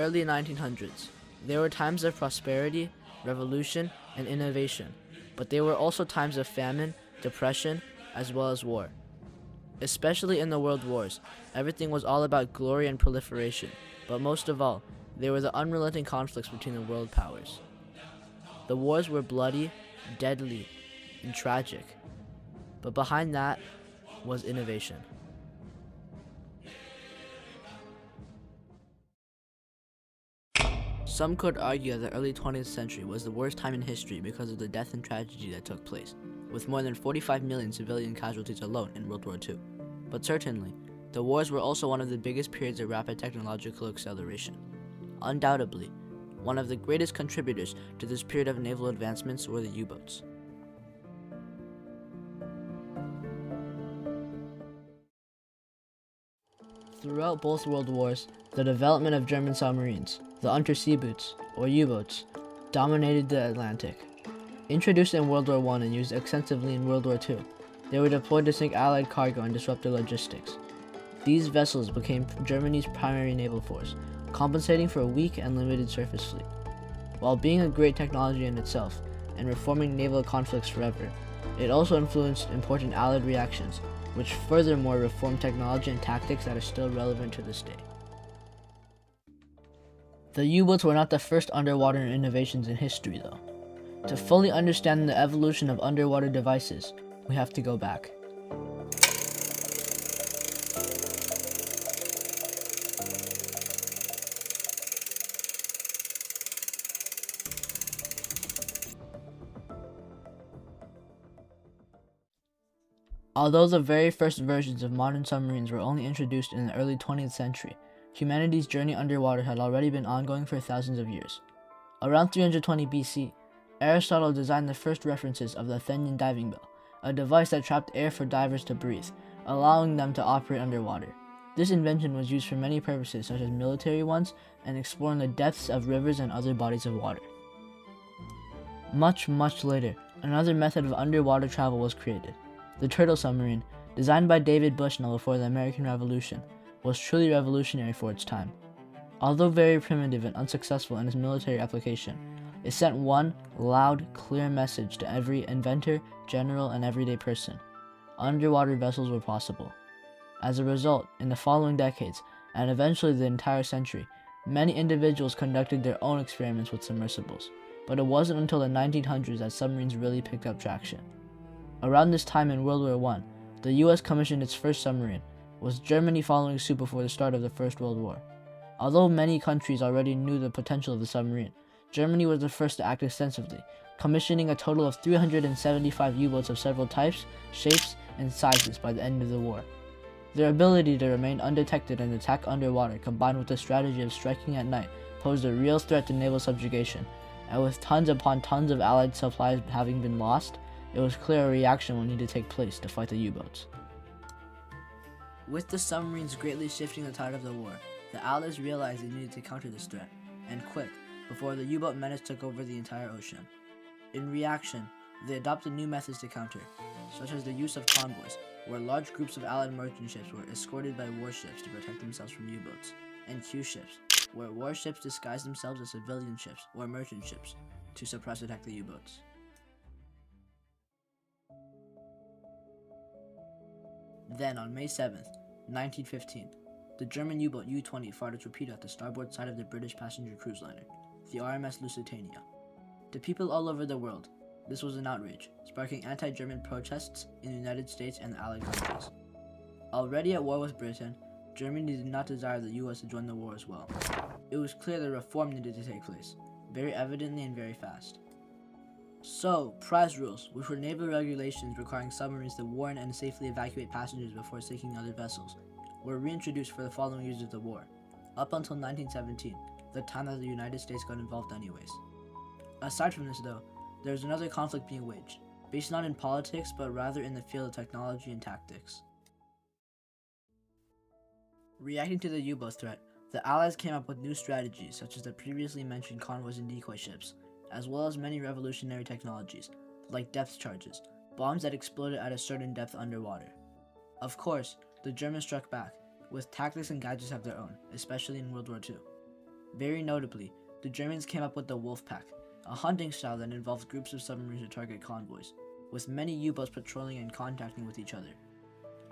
early 1900s, there were times of prosperity, revolution, and innovation, but there were also times of famine, depression, as well as war. Especially in the world wars, everything was all about glory and proliferation, but most of all, there were the unrelenting conflicts between the world powers. The wars were bloody, deadly, and tragic, but behind that was innovation. Some could argue that the early 20th century was the worst time in history because of the death and tragedy that took place, with more than 45 million civilian casualties alone in World War II. But certainly, the wars were also one of the biggest periods of rapid technological acceleration. Undoubtedly, one of the greatest contributors to this period of naval advancements were the U-boats. Throughout both world wars, the development of German submarines, the undersea boots, or U-boats, dominated the Atlantic. Introduced in World War I and used extensively in World War II, they were deployed to sink Allied cargo and disrupt their logistics. These vessels became Germany's primary naval force, compensating for a weak and limited surface fleet. While being a great technology in itself and reforming naval conflicts forever, it also influenced important Allied reactions, which furthermore reformed technology and tactics that are still relevant to this day. The U-boats were not the first underwater innovations in history, though. To fully understand the evolution of underwater devices, we have to go back. Although the very first versions of modern submarines were only introduced in the early 20th century, humanity's journey underwater had already been ongoing for thousands of years. Around 320 BC, Aristotle designed the first references of the Athenian diving bell, a device that trapped air for divers to breathe, allowing them to operate underwater. This invention was used for many purposes, such as military ones and exploring the depths of rivers and other bodies of water. Much later, another method of underwater travel was created. The turtle submarine, designed by David Bushnell before the American Revolution, was truly revolutionary for its time. Although very primitive and unsuccessful in its military application, it sent one loud, clear message to every inventor, general, and everyday person. Underwater vessels were possible. As a result, in the following decades, and eventually the entire century, many individuals conducted their own experiments with submersibles, but it wasn't until the 1900s that submarines really picked up traction. Around this time in World War I, the US commissioned its first submarine, with Germany following suit before the start of the First World War. Although many countries already knew the potential of the submarine, Germany was the first to act extensively, commissioning a total of 375 U-boats of several types, shapes, and sizes by the end of the war. Their ability to remain undetected and attack underwater, combined with the strategy of striking at night, posed a real threat to naval subjugation, and with tons upon tons of Allied supplies having been lost, it was clear a reaction would need to take place to fight the U-boats. With the submarines greatly shifting the tide of the war, the Allies realized they needed to counter this threat, and quick, before the U-boat menace took over the entire ocean. In reaction, they adopted new methods to counter, such as the use of convoys, where large groups of Allied merchant ships were escorted by warships to protect themselves from U-boats, and Q-ships, where warships disguised themselves as civilian ships or merchant ships to suppress and attack the U-boats. Then, on May 7th, 1915, the German U-boat U-20 fired a torpedo at the starboard side of the British passenger cruise liner, the RMS Lusitania. To people all over the world, this was an outrage, sparking anti-German protests in the United States and the Allied countries. Already at war with Britain, Germany did not desire the US to join the war as well. It was clear that reform needed to take place, very evidently and very fast. So, prize rules, which were naval regulations requiring submarines to warn and safely evacuate passengers before sinking other vessels, were reintroduced for the following years of the war, up until 1917, the time that the United States got involved anyways. Aside from this though, there was another conflict being waged, based not in politics but rather in the field of technology and tactics. Reacting to the U-boat threat, the Allies came up with new strategies such as the previously mentioned convoys and decoy ships, as well as many revolutionary technologies, like depth charges, bombs that exploded at a certain depth underwater. Of course, the Germans struck back, with tactics and gadgets of their own, especially in World War II. Very notably, the Germans came up with the wolf pack, a hunting style that involves groups of submarines to target convoys, with many U-boats patrolling and contacting with each other.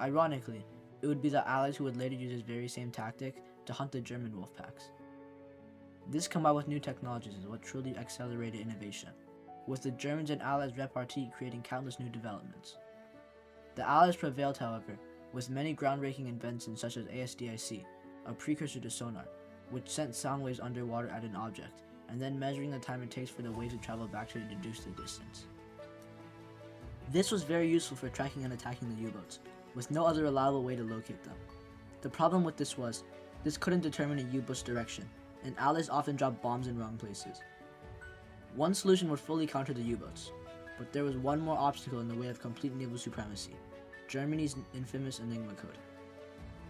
Ironically, it would be the Allies who would later use this very same tactic to hunt the German wolf packs. This combined with new technologies is what truly accelerated innovation, with the Germans and Allies repartee creating countless new developments. The Allies prevailed, however, with many groundbreaking inventions such as ASDIC, a precursor to sonar, which sent sound waves underwater at an object, and then measuring the time it takes for the waves to travel back to reduce the distance. This was very useful for tracking and attacking the U-boats, with no other reliable way to locate them. The problem with this was, this couldn't determine a U-boat's direction, and Allies often dropped bombs in wrong places. One solution would fully counter the U-boats, but there was one more obstacle in the way of complete naval supremacy: Germany's infamous Enigma code.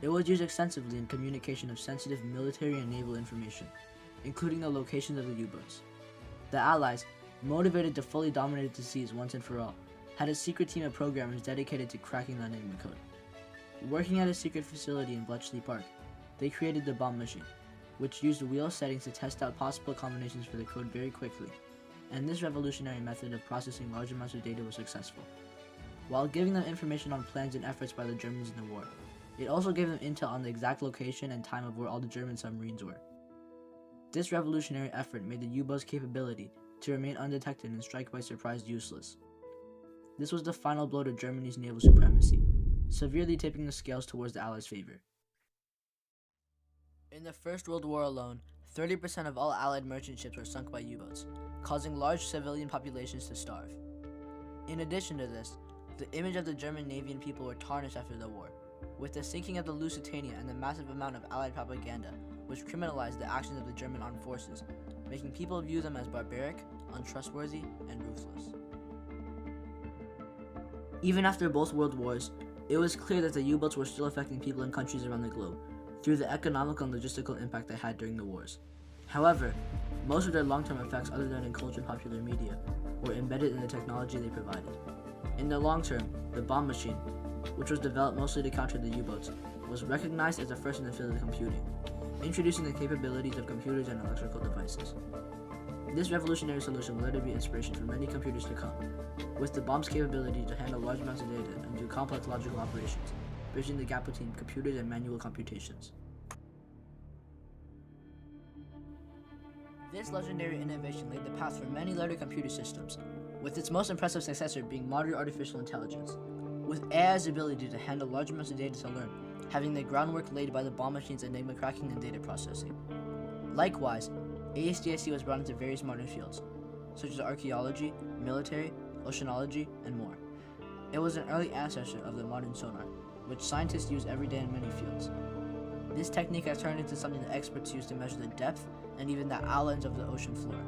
It was used extensively in communication of sensitive military and naval information, including the locations of the U-boats. The Allies, motivated to fully dominate the seas once and for all, had a secret team of programmers dedicated to cracking the Enigma code. Working at a secret facility in Bletchley Park, they created the bomb machine, which used wheel settings to test out possible combinations for the code very quickly, and this revolutionary method of processing large amounts of data was successful. While giving them information on plans and efforts by the Germans in the war, it also gave them intel on the exact location and time of where all the German submarines were. This revolutionary effort made the U-boat's capability to remain undetected and strike by surprise useless. This was the final blow to Germany's naval supremacy, severely tipping the scales towards the Allies' favor. In the First World War alone, 30% of all Allied merchant ships were sunk by U-boats, causing large civilian populations to starve. In addition to this, the image of the German Navy and people were tarnished after the war, with the sinking of the Lusitania and the massive amount of Allied propaganda, which criminalized the actions of the German armed forces, making people view them as barbaric, untrustworthy, and ruthless. Even after both world wars, it was clear that the U-boats were still affecting people in countries around the globe, through the economical and logistical impact they had during the wars. However, most of their long-term effects, other than in culture and popular media, were embedded in the technology they provided. In the long term, the bomb machine, which was developed mostly to counter the U-boats, was recognized as the first in the field of computing, introducing the capabilities of computers and electrical devices. This revolutionary solution will later be inspiration for many computers to come, with the bomb's capability to handle large amounts of data and do complex logical operations, bridging the gap between computers and manual computations. This legendary innovation laid the path for many later computer systems, with its most impressive successor being modern artificial intelligence, with AI's ability to handle large amounts of data to learn, having the groundwork laid by the bomb machine's Enigma cracking and data processing. Likewise, ASDIC was brought into various modern fields, such as archaeology, military, oceanology, and more. It was an early ancestor of the modern sonar, which scientists use every day in many fields. This technique has turned into something that experts use to measure the depth and even the outlines of the ocean floor,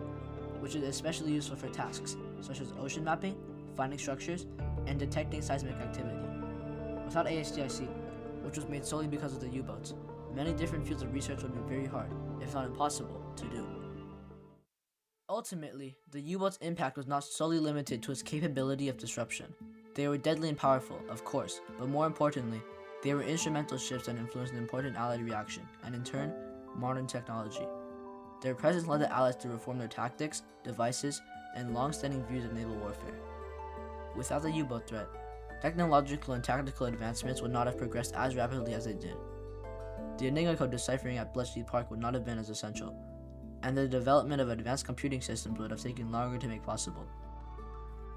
which is especially useful for tasks such as ocean mapping, finding structures, and detecting seismic activity. Without ASDIC, which was made solely because of the U-boats, many different fields of research would be very hard, if not impossible, to do. Ultimately, the U-boat's impact was not solely limited to its capability of disruption. They were deadly and powerful, of course, but more importantly, they were instrumental ships that influenced an important Allied reaction, and in turn, modern technology. Their presence led the Allies to reform their tactics, devices, and long-standing views of naval warfare. Without the U-boat threat, technological and tactical advancements would not have progressed as rapidly as they did. The Enigma code deciphering at Bletchley Park would not have been as essential, and the development of advanced computing systems would have taken longer to make possible.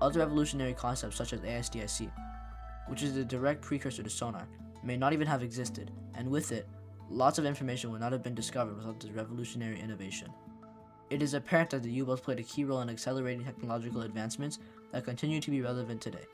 Other revolutionary concepts such as ASDIC, which is the direct precursor to sonar, may not even have existed, and with it, lots of information would not have been discovered without this revolutionary innovation. It is apparent that the U-boats played a key role in accelerating technological advancements that continue to be relevant today.